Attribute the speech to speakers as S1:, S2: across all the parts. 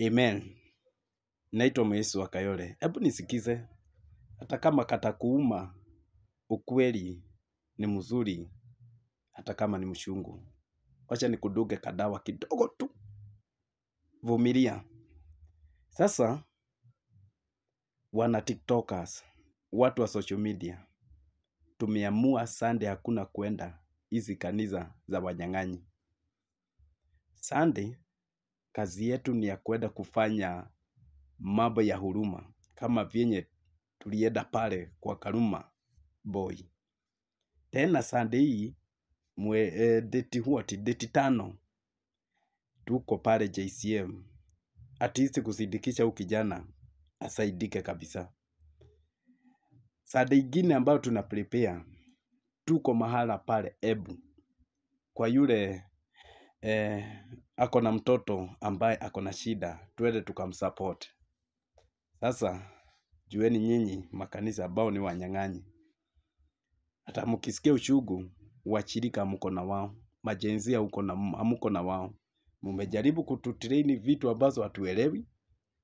S1: Amen. Naitwa Mwesu wa Kayole. Hebu nisikize. Hata kama katakuuma, ukweli ni mzuri. Hata kama ni mchungu. Wacha nikudunge kadawa kidogo tu. Vumilia. Sasa, wana TikTokers, watu wa social media, tumeamua Sunday hakuna kwenda hizi kanisa za wanyang'anyi. Sunday, kazi yetu ni ya kwenda kufanya mambo ya huruma. Kama vyenye tulienda pale kwa Karuma Boy. Tena Sunday hii, date 5, tuko pale JCM. Atisti kusindikisha huyu kijana, asaidike kabisa. Sunday ingine ambayo tuna prepare, tuko mahala pale Ebu. Kwa yule, ako na mtoto ambaye ako na shida, twende tukamsupport. Sasa, jueni nyinyi makanisa ambao ni wanyang'anyi. Hata mkisikia uchungu, washirika mko na wao. Majenzia hamuko na wao. Mmejaribu kututrain vitu ambazo hatuelewi.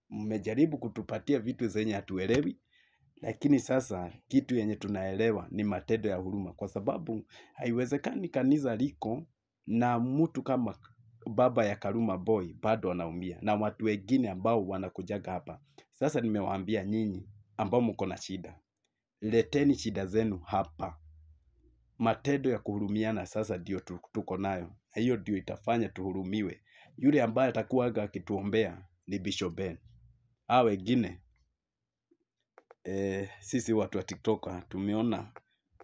S1: Mmejaribu kutupatia vitu zenye hatuelewi. Lakini sasa kitu yenye tunaelewa ni matendo ya huruma. Kwa sababu haiwezekani kanisa liko na mtu kama baba ya Karuma Boy bado anaumia. Na watu wengine ambao wanakujaga hapa. Sasa nimewaambia nyinyi ambao mko na shida. Leteni shida zenu hapa. Matendo ya kuhurumiana sasa ndio tuko nayo. Na hiyo ndio itafanya tuhurumiwe. Yule ambaye atakuwaga akituombea ni Bishop Ben. Hao wengine, sisi watu wa TikTok tumeona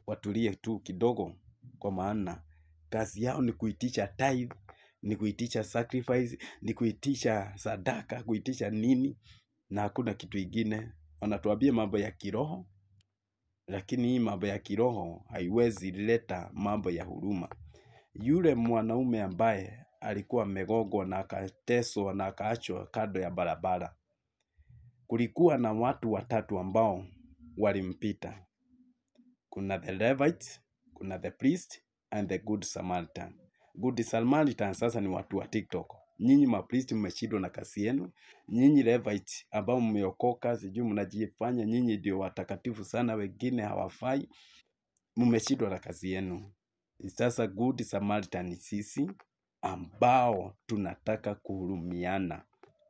S1: watulie tu kidogo, kwa maana kazi yao ni kuitisha tithe, ni kuitisha sacrifice, ni kuitisha sadaka, kuitisha nini, na hakuna kitu ingine. Wanatuambia mambo ya kiroho, lakini hii mambo ya kiroho haiwezi leta mambo ya huruma. Yule mwanaume ambaye alikuwa amegongwa na akateswa na akaachwa kando ya barabara, kulikuwa na watu watatu ambao walimpita. Kuna the Levite, kuna the priest and the good Samaritan. Good Samaritan sasa ni watu wa TikTok. Nyinyi mapriest mmeshindwa na kazi yenu. Nyinyi Levite ambao mmeokoka, sijui mnajifanya nyinyi ndio watakatifu sana, wengine hawafai, mmeshindwa na kazi yenu. Sasa good Samaritan ni sisi ambao tunataka kuhurumiana.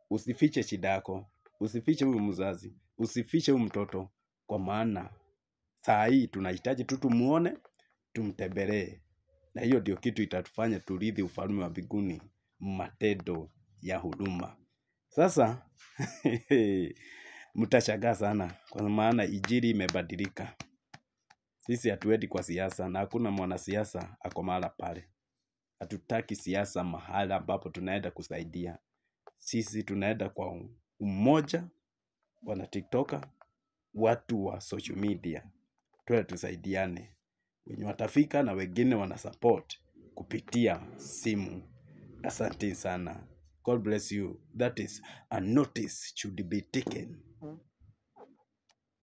S1: Usifiche shida yako, usifiche huyu mzazi, usifiche huyu mtoto, kwa maana saa hii tunahitaji tu tumuone, tumtembelee. Na hiyo ndio kitu itatufanya turithi ufalme wa mbinguni, matendo ya huruma. Sasa mtashangaa sana, kwa maana injili imebadilika. Sisi hatuendi kwa siasa, na hakuna mwanasiasa ako mahala pale. Hatutaki siasa mahala ambapo tunaenda kusaidia. Sisi tunaenda kwa umoja, wana TikToker, watu wa social media. Twende tusaidiane. Wenye watafika na wengine wanasupport kupitia simu. Asante sana. God bless you. That is a notice should be taken.